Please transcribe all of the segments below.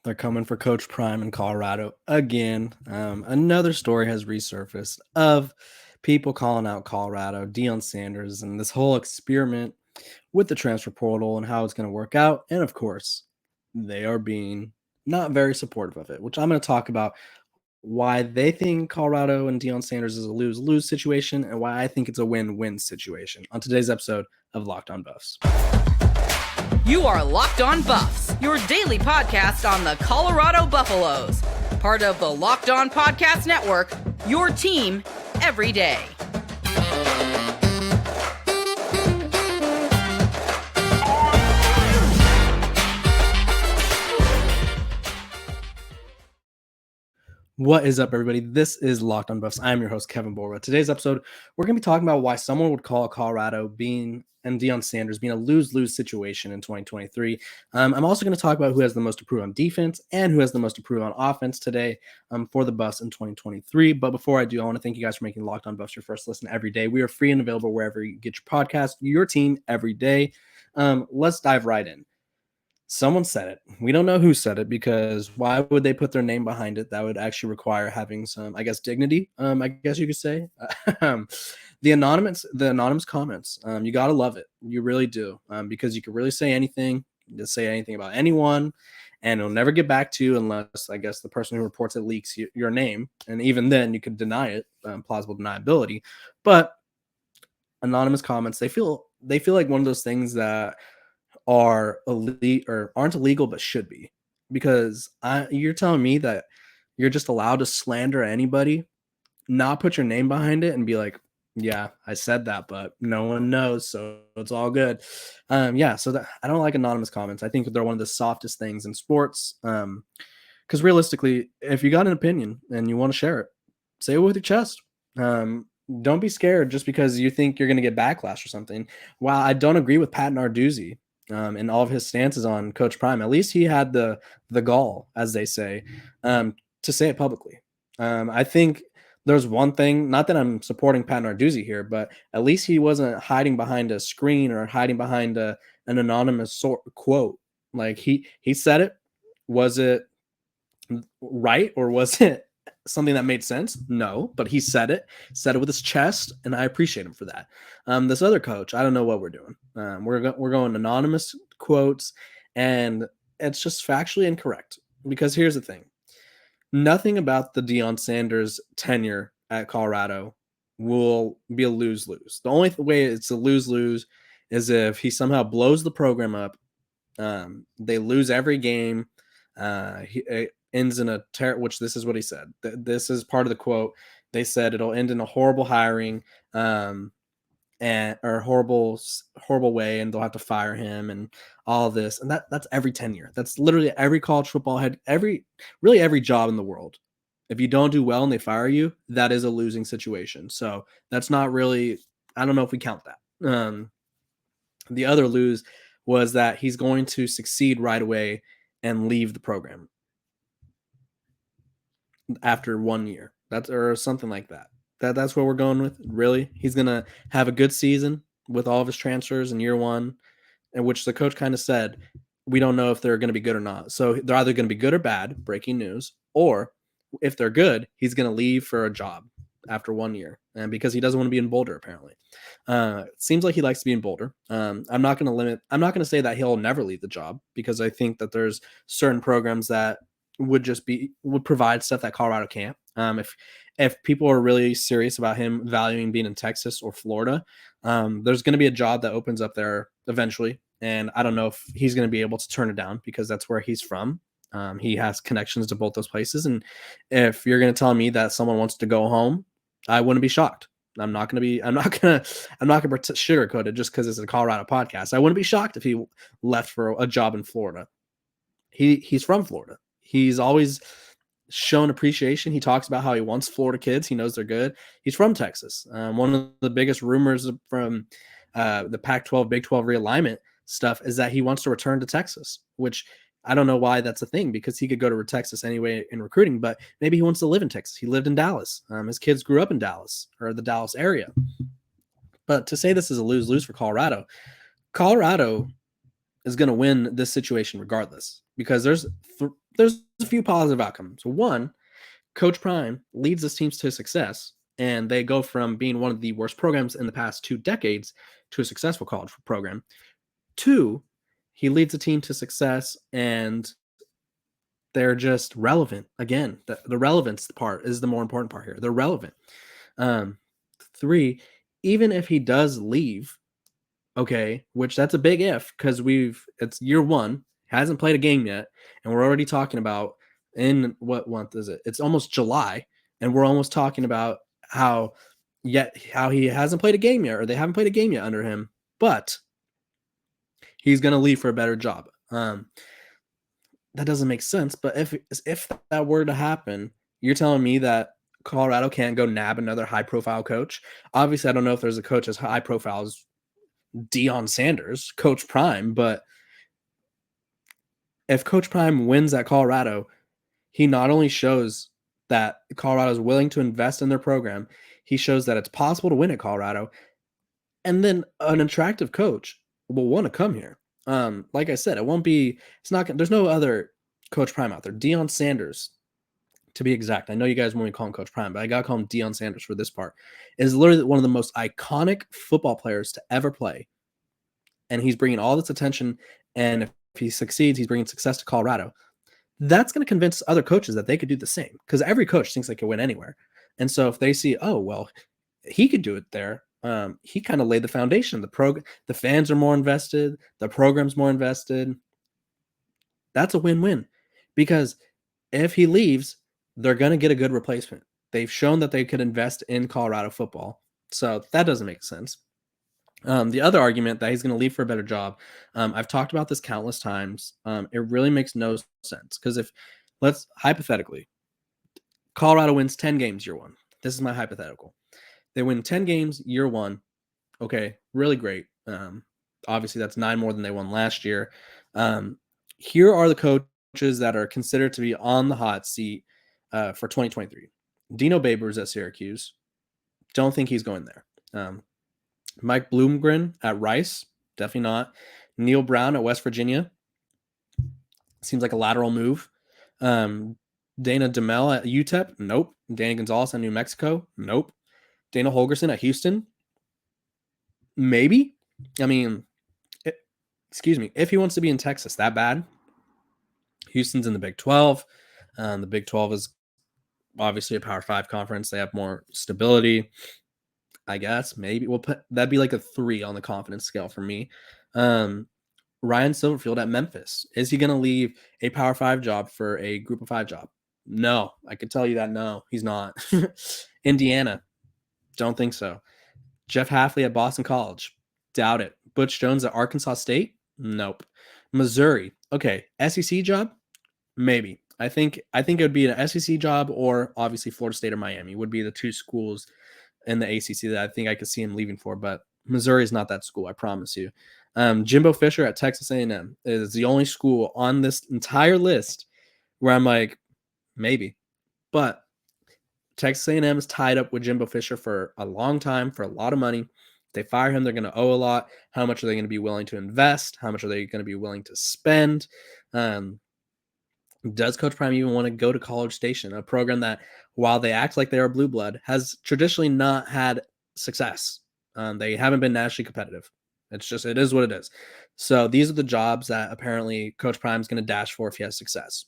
They're coming for Coach Prime in Colorado again. Another story has resurfaced of people calling out Colorado, Deion Sanders, and this whole experiment with the transfer portal and how it's going to work out. And of course, they are being not very supportive of it, which I'm going to talk about why they think Colorado and Deion Sanders is a lose-lose situation and why I think it's a win-win situation on today's episode of Locked On Buffs. You are Locked On Buffs, your daily podcast on the Colorado Buffaloes. Part of the Locked On Podcast Network, your team every day. What is up, everybody? This is Locked On Buffs. I'm your host, Kevin Borba. Today's episode, we're going to be talking about why someone would call Colorado and Deion Sanders being a lose-lose situation in 2023. I'm also going to talk about who has the most to prove on defense and who has the most to prove on offense today for the Buffs in 2023. But before I do, I want to thank you guys for making Locked On Buffs your first listen every day. We are free and available wherever you get your podcast, your team every day. Let's dive right in. Someone said it. We don't know who said it because why would they put their name behind it? That would actually require having some, I guess, dignity. I guess you could say. The anonymous comments. You gotta love it. You really do, because you can really say anything. Just say anything about anyone, and it'll never get back to you unless, I guess, the person who reports it leaks your name, and even then you could deny it, plausible deniability. But anonymous comments, they feel like one of those things that are elite or aren't illegal but should be, because you're telling me that you're just allowed to slander anybody, not put your name behind it and be like, yeah, I said that, but no one knows, so it's all good. So that I don't like anonymous comments. I think they're one of the softest things in sports, because realistically, if you got an opinion and you want to share it, say it with your chest. Don't be scared just because you think you're going to get backlash or something. While I don't agree with Pat Narduzzi and all of his stances on Coach Prime, at least he had the gall, as they say, to say it publicly. I think there's one thing, not that I'm supporting Pat Narduzzi here, but at least he wasn't hiding behind a screen or hiding behind an anonymous quote. Like he said it. Was it right or was it something that made sense? No, but he said it with his chest, and I appreciate him for that. This other coach, I don't know what we're doing. We're going anonymous quotes, and it's just factually incorrect, because here's the thing. Nothing about the Deion Sanders tenure at Colorado will be a lose-lose. The only way it's a lose-lose is if he somehow blows the program up. They lose every game. It ends in which this is what he said. This is part of the quote. They said it'll end in a horrible hiring, or horrible way, and they'll have to fire him and all this. And that's every tenure. That's literally every college football head, every job in the world. If you don't do well and they fire you, that is a losing situation. So that's not really, I don't know if we count that. The other lose was that he's going to succeed right away and leave the program after 1 year. That's or something like that. That's what we're going with. Really, he's gonna have a good season with all of his transfers in year one, in which the coach kind of said, we don't know if they're going to be good or not. So they're either going to be good or bad, breaking news, or if they're good, he's going to leave for a job after 1 year, and because he doesn't want to be in Boulder, apparently. It seems like he likes to be in Boulder. I'm not going to say that he'll never leave the job, because I think that there's certain programs that would provide stuff that Colorado can't. If people are really serious about him valuing being in Texas or Florida, there's going to be a job that opens up there eventually. And I don't know if he's going to be able to turn it down, because that's where he's from. He has connections to both those places. And if you're going to tell me that someone wants to go home, I wouldn't be shocked. I'm not going to sugarcoat it just because it's a Colorado podcast. I wouldn't be shocked if he left for a job in Florida. He's from Florida. He's always shown appreciation. He talks about how he wants Florida kids. He knows they're good. He's from Texas. One of the biggest rumors from the Pac-12, Big 12 realignment stuff is that he wants to return to Texas, which I don't know why that's a thing, because he could go to Texas anyway in recruiting, but maybe he wants to live in Texas. He lived in Dallas. His kids grew up in Dallas or the Dallas area. But to say this is a lose-lose for Colorado is going to win this situation regardless, because there's a few positive outcomes. One, Coach Prime leads his teams to success, and they go from being one of the worst programs in the past 2 decades to a successful college program. Two, he leads a team to success, and they're just relevant. Again, the relevance part is the more important part here. They're relevant. Um, Three, even if he does leave, okay, which that's a big if, because it's year one, hasn't played a game yet, and we're already talking about, in what month is it? It's almost July, and we're almost talking about how he hasn't played a game yet, or they haven't played a game yet under him, but he's going to leave for a better job. That doesn't make sense, but if that were to happen, you're telling me that Colorado can't go nab another high-profile coach? Obviously, I don't know if there's a coach as high-profile as Deion Sanders, Coach Prime, but if Coach Prime wins at Colorado, he not only shows that Colorado is willing to invest in their program, he shows that it's possible to win at Colorado, and then an attractive coach will want to come here. Like I said, there's no other Coach Prime out there. Deion Sanders, to be exact. I know you guys want me to call him Coach Prime, but I got to call him Deion Sanders for this part. Is literally one of the most iconic football players to ever play. And he's bringing all this attention. And if he succeeds, he's bringing success to Colorado. That's going to convince other coaches that they could do the same, because every coach thinks they could win anywhere. And so if they see, oh, well, he could do it there. He kind of laid the foundation. The fans are more invested. The program's more invested. That's a win-win, because if he leaves, they're going to get a good replacement. They've shown that they could invest in Colorado football. So that doesn't make sense. The other argument that he's going to leave for a better job, I've talked about this countless times. It really makes no sense, because let's hypothetically, Colorado wins 10 games year one. This is my hypothetical. They win 10 games year one. Okay, really great. Obviously, that's 9 more than they won last year. Here are the coaches that are considered to be on the hot seat for 2023. Dino Babers at Syracuse. Don't think he's going there. Mike Bloomgren at Rice. Definitely not. Neil Brown at West Virginia. Seems like a lateral move. Dana DeMel at UTEP. Nope. Danny Gonzalez at New Mexico. Nope. Dana Holgerson at Houston. Maybe. I mean, if he wants to be in Texas that bad, Houston's in the Big 12. The Big 12 is obviously a Power 5 conference. They have more stability, I guess. Maybe that'd be like a 3 on the confidence scale for me. Ryan Silverfield at Memphis. Is he going to leave a Power 5 job for a Group of 5 job? No, I could tell you that. No, he's not. Indiana. Don't think so. Jeff Hafley at Boston College. Doubt it. Butch Jones at Arkansas State. Nope. Missouri. Okay. SEC job? Maybe. I think it would be an SEC job, or obviously Florida State or Miami would be the 2 schools in the ACC that I think I could see him leaving for. But Missouri is not that school, I promise you. Jimbo Fisher at Texas A&M is the only school on this entire list where I'm like, maybe. But Texas A&M is tied up with Jimbo Fisher for a long time, for a lot of money. If they fire him, they're going to owe a lot. How much are they going to be willing to invest? How much are they going to be willing to spend? Does Coach Prime even want to go to College Station, a program that, while they act like they are blue blood, has traditionally not had success? They haven't been nationally competitive. It is what it is. So these are the jobs that apparently Coach Prime is going to dash for if he has success.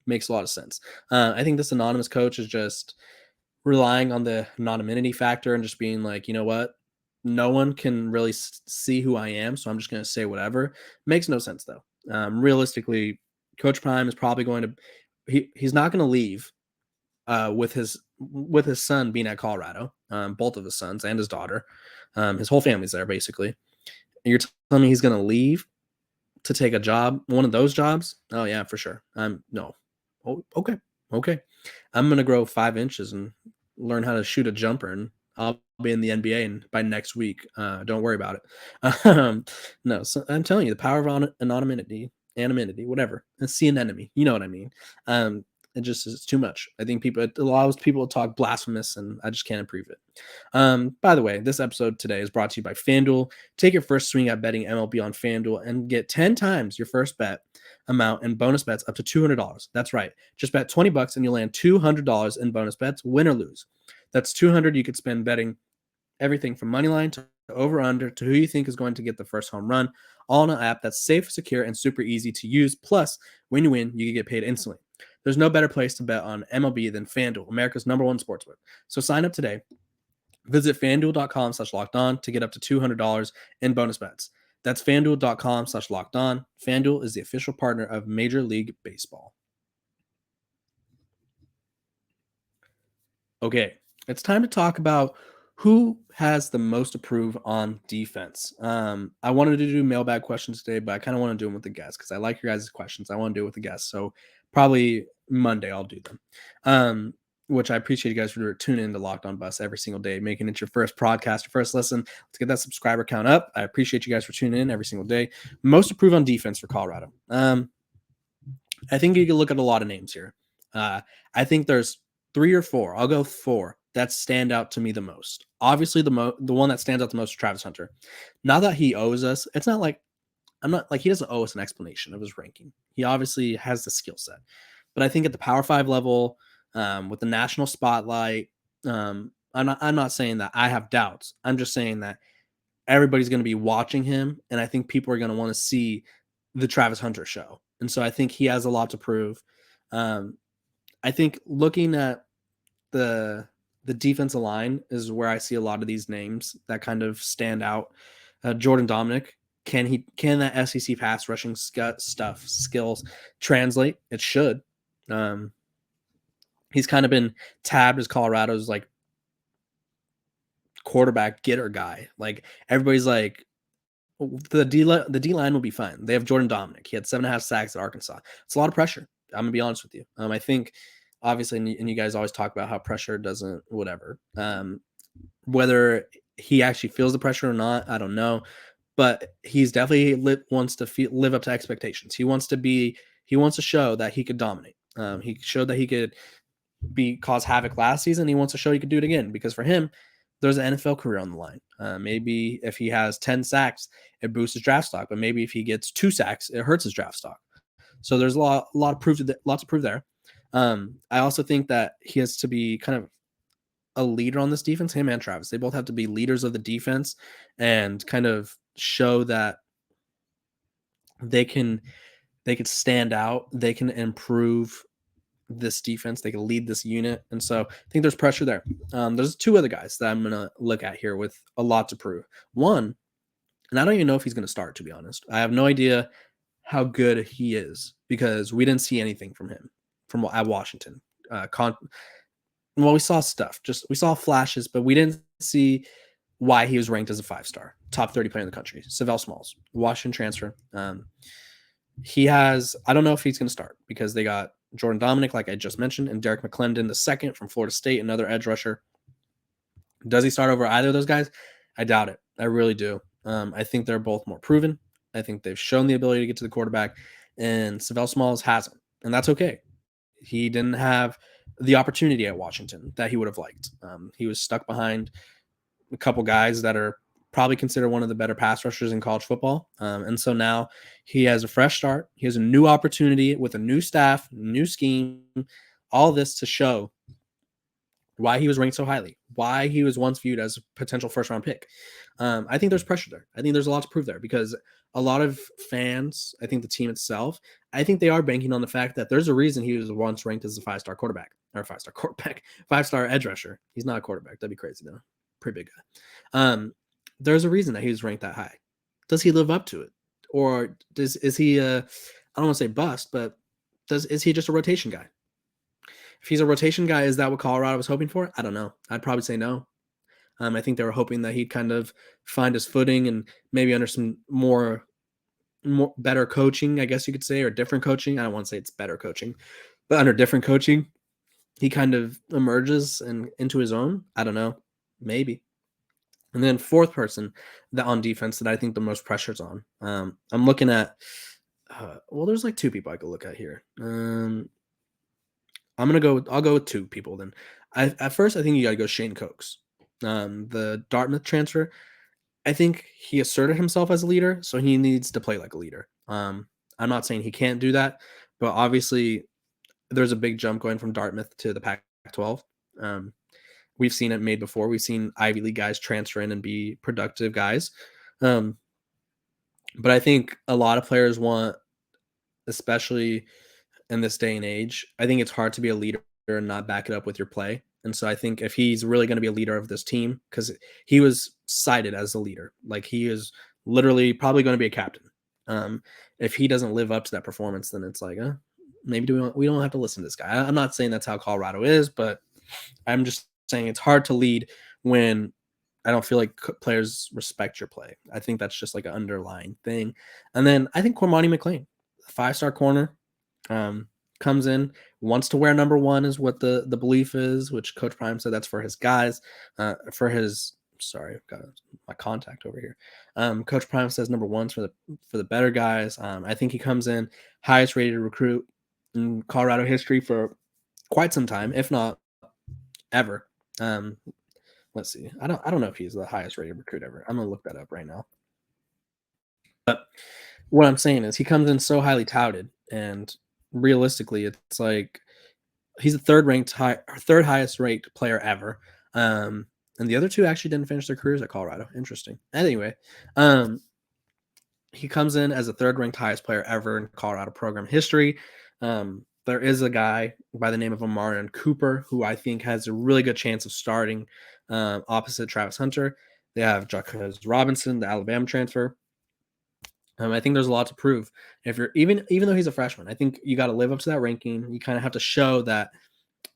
Makes a lot of sense. I think this anonymous coach is just relying on the anonymity factor and just being like, you know what? No one can really see who I am, so I'm just going to say whatever. Makes no sense, though. Realistically, Coach Prime is probably going to – he's not going to leave with his son being at Colorado, both of his sons and his daughter. His whole family's there, basically. You're telling me he's going to leave to take a job, one of those jobs? Oh, yeah, for sure. No. Oh, okay. I'm going to grow 5 inches and learn how to shoot a jumper, and I'll be in the NBA and by next week. Don't worry about it. No, so I'm telling you, the power of anonymity, whatever. And see an enemy. You know what I mean? It just is too much. I think it allows people to talk blasphemous, and I just can't approve it. By the way, this episode today is brought to you by FanDuel. Take your first swing at betting MLB on FanDuel and get 10 times your first bet amount and bonus bets up to $200. That's right. Just bet $20 and you'll land $200 in bonus bets, win or lose. That's $200 you could spend betting everything from money line to over under to who you think is going to get the first home run, all in an app that's safe, secure, and super easy to use. Plus, when you win, you can get paid instantly. There's no better place to bet on MLB than FanDuel, America's #1 sportsbook. So sign up today. Visit FanDuel.com/lockedon to get up to $200 in bonus bets. That's FanDuel.com/lockedon. FanDuel is the official partner of Major League Baseball. Okay, it's time to talk about who has the most to prove on defense. I wanted to do mailbag questions today, but I kind of want to do them with the guests because I like your guys' questions. I want to do it with the guests. So probably Monday I'll do them. Which I appreciate you guys for tuning in to Locked On Bus every single day, making it your first podcast, your first listen. Let's get that subscriber count up. I appreciate you guys for tuning in every single day. Most to prove on defense for Colorado. I think you can look at a lot of names here. I think there's 3 or 4. I'll go 4 that stand out to me the most. Obviously, the one that stands out the most is Travis Hunter. Not that he owes us. It's not like he doesn't owe us an explanation of his ranking. He obviously has the skill set. But I think at the Power 5 level, with the national spotlight, I'm not saying that I have doubts. I'm just saying that everybody's going to be watching him, and I think people are going to want to see the Travis Hunter show. And so I think he has a lot to prove. I think looking at the defensive line is where I see a lot of these names that kind of stand out. Jordan Dominic, can that SEC pass rushing skills translate? It should. He's kind of been tabbed as Colorado's like quarterback getter guy. Like everybody's like, the D line will be fine. They have Jordan Dominic. He had 7.5 sacks at Arkansas. It's a lot of pressure. I'm gonna be honest with you. I think obviously, and you guys always talk about how pressure doesn't whatever. Whether he actually feels the pressure or not, I don't know. But he's definitely wants to live up to expectations. He wants to show that he could dominate. He showed that he could cause havoc last season. He wants to show he could do it again because for him, there's an NFL career on the line. Maybe if he has 10 sacks, it boosts his draft stock. But maybe if he gets 2 sacks, it hurts his draft stock. So there's lots of proof there. I also think that he has to be kind of a leader on this defense. Him and Travis, they both have to be leaders of the defense and kind of show that they can stand out. They can improve this defense. They can lead this unit. And so I think there's pressure there. There's 2 other guys that I'm going to look at here with a lot to prove. One, and I don't even know if he's going to start, to be honest. I have no idea how good he is because we didn't see anything from him at Washington. We saw stuff. We saw flashes, but we didn't see why he was ranked as a 5-star, top 30 player in the country. Savell Smalls, Washington transfer. I don't know if he's going to start because they got Jordan Dominic, like I just mentioned, and Derek McClendon, the second from Florida State, another edge rusher. Does he start over either of those guys? I doubt it. I really do. I think they're both more proven. I think they've shown the ability to get to the quarterback, and Savell Smalls hasn't, and that's okay. He didn't have the opportunity at Washington that he would have liked. He was stuck behind a couple guys that are probably considered one of the better pass rushers in college football. And so now he has a fresh start. He has a new opportunity with a new staff, new scheme, all this to show why he was ranked so highly, why he was once viewed as a potential first-round pick. I think there's pressure there. I think there's a lot to prove there because a lot of fans, I think the team itself, I think they are banking on the fact that there's a reason he was once ranked as a 5-star quarterback, 5-star edge rusher. He's not a quarterback. That'd be crazy though. Pretty big guy. There's a reason that he was ranked that high. Does he live up to it? Or is he I don't want to say bust, but is he just a rotation guy? If he's a rotation guy, is that what Colorado was hoping for? I don't know. I'd probably say no. I think they were hoping that he'd kind of find his footing and maybe under some more better coaching, I guess you could say, or different coaching. I don't want to say it's better coaching, but under different coaching, he kind of emerges and into his own. I don't know. Maybe. And then 4th person that on defense that I think the most pressure's on. I'm looking at, there's like 2 people I could look at here. I'll go with two people then. At first, I think you got to go Shane Cokes, the Dartmouth transfer. I think he asserted himself as a leader, so he needs to play like a leader. I'm not saying he can't do that, but obviously there's a big jump going from Dartmouth to the Pac-12. Um, we've seen it made before. We've seen Ivy League guys transfer in and be productive guys. Um, but I think a lot of players want, especially in this day and age, I think it's hard to be a leader and not back it up with your play. And so I think if he's really going to be a leader of this team, because he was cited as a leader, like he is literally probably going to be a captain. If he doesn't live up to that performance, then it's like, maybe we don't have to listen to this guy. I'm not saying that's how Colorado is, but I'm just saying it's hard to lead when I don't feel like players respect your play. I think that's just like an underlying thing. And then I think Cormani McLean, 5-star corner, comes in, wants to wear number one is what the belief is, which Coach Prime said that's for his guys, for his sorry, I've got my contact over here. Coach Prime says number one's for the better guys. I think he comes in highest rated recruit in Colorado history for quite some time, if not ever. Let's see. I don't know if he's the highest rated recruit ever. I'm gonna look that up right now. But what I'm saying is he comes in so highly touted, and realistically, it's like he's the third highest ranked player ever. And the other two actually didn't finish their careers at Colorado. Interesting. Anyway, he comes in as the third ranked highest player ever in Colorado program history. There is a guy by the name of Amarian Cooper who I think has a really good chance of starting opposite Travis Hunter. They have Jacques Robinson, the Alabama transfer. I think there's a lot to prove. If you're even though he's a freshman, I think you got to live up to that ranking. You kind of have to show that,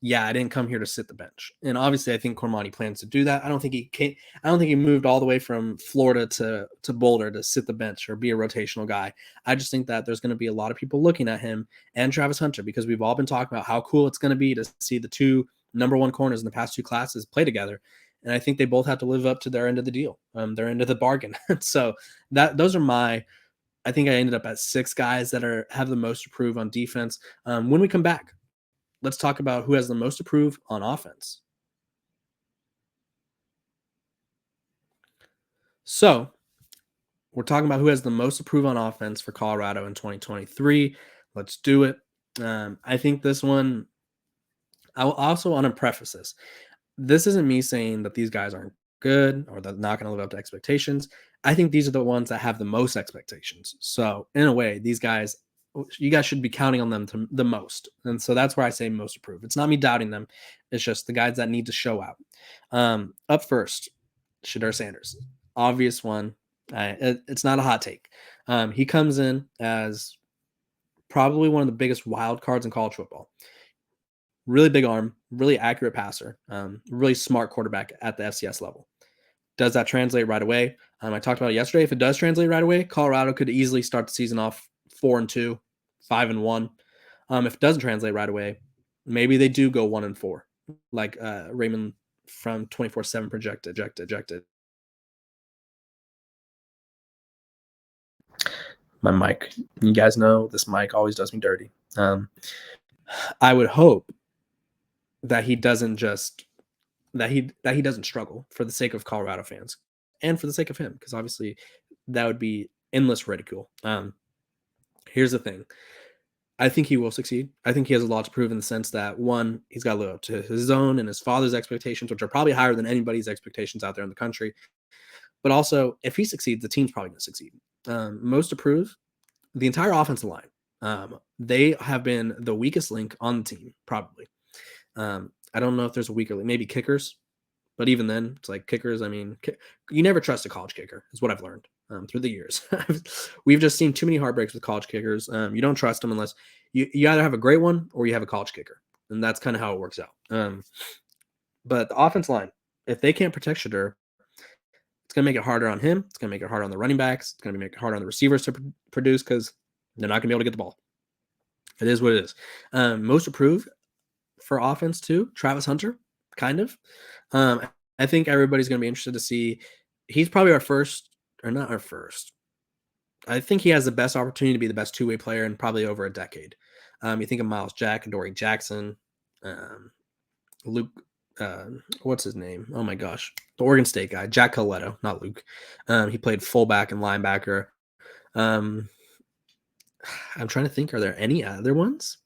yeah, I didn't come here to sit the bench. And obviously, I think Cormani plans to do that. I don't think he moved all the way from Florida to Boulder to sit the bench or be a rotational guy. I just think that there's going to be a lot of people looking at him and Travis Hunter because we've all been talking about how cool it's going to be to see the two number one corners in the past two classes play together. And I think they both have to live up to their end of the deal, their end of the bargain. So those are my. I think I ended up at 6 guys that have the most to prove on defense. When we come back, let's talk about who has the most to prove on offense. So we're talking about who has the most to prove on offense for Colorado in 2023. Let's do it. I think this one, I also want to preface this. This isn't me saying that these guys aren't good or they're not going to live up to expectations. I think these are the ones that have the most expectations. So in a way, these guys, you guys should be counting on them the most. And so that's where I say most approved. It's not me doubting them. It's just the guys that need to show out. Up first, Deion Sanders. Obvious one. It's not a hot take. He comes in as probably one of the biggest wild cards in college football. Really big arm, really accurate passer, really smart quarterback at the FCS level. Does that translate right away? I talked about it yesterday. If it does translate right away, Colorado could easily start the season off 4-2, 5-1. If it doesn't translate right away, maybe they do go 1-4, like Raymond from 24/7 projected. My mic, you guys know this mic always does me dirty. I would hope that he doesn't struggle for the sake of Colorado fans and for the sake of him, because obviously that would be endless ridicule. Here's the thing. I think he will succeed. I think he has a lot to prove in the sense that, one, he's got to live up to his own and his father's expectations, which are probably higher than anybody's expectations out there in the country. But also, if he succeeds, the team's probably going to succeed. Most to prove, the entire offensive line. They have been the weakest link on the team, probably. I don't know if there's a weaker link, maybe kickers. But even then, it's like kickers. I mean, you never trust a college kicker, is what I've learned through the years. We've just seen too many heartbreaks with college kickers. You don't trust them unless you either have a great one or you have a college kicker. And that's kind of how it works out. But the offense line, if they can't protect Shedeur, it's going to make it harder on him. It's going to make it harder on the running backs. It's going to make it harder on the receivers to produce because they're not going to be able to get the ball. It is what it is. Most approved for offense too, Travis Hunter, kind of. I think everybody's going to be interested to see. He's probably our first, or not our first. I think he has the best opportunity to be the best two-way player in probably over a decade. You think of Miles Jack and Dory Jackson. Luke, what's his name? Oh my gosh, the Oregon State guy, Jack Coletto, not Luke. He played fullback and linebacker. I'm trying to think, are there any other ones?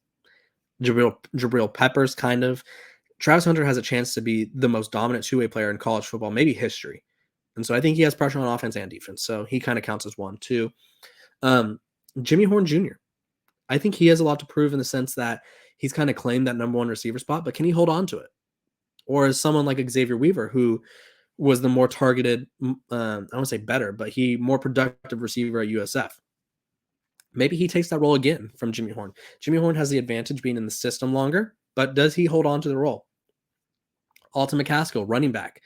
Jabril Peppers, kind of. Travis Hunter has a chance to be the most dominant two-way player in college football, maybe history. And so I think he has pressure on offense and defense. So he kind of counts as one, too. Jimmy Horn Jr. I think he has a lot to prove in the sense that he's kind of claimed that number one receiver spot, but can he hold on to it? Or is someone like Xavier Weaver, who was the more targeted, I don't want to say better, but he more productive receiver at USF. Maybe he takes that role again from Jimmy Horn. Jimmy Horn has the advantage being in the system longer, but does he hold on to the role? Alton McCaskill, running back,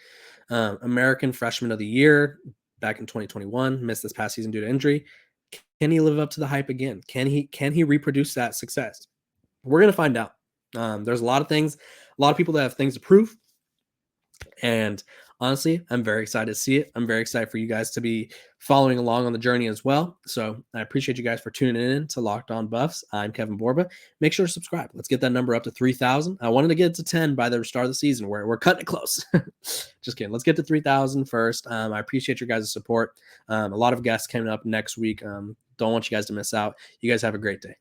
American Freshman of the Year back in 2021, missed this past season due to injury. Can he live up to the hype again? Can he reproduce that success? We're going to find out. There's a lot of things, a lot of people that have things to prove. And honestly, I'm very excited to see it. I'm very excited for you guys to be following along on the journey as well. So I appreciate you guys for tuning in to Locked On Buffs. I'm Kevin Borba. Make sure to subscribe. Let's get that number up to 3,000. I wanted to get it to 10 by the start of the season. We're cutting it close. Just kidding. Let's get to 3,000 first. I appreciate your guys' support. A lot of guests coming up next week. Don't want you guys to miss out. You guys have a great day.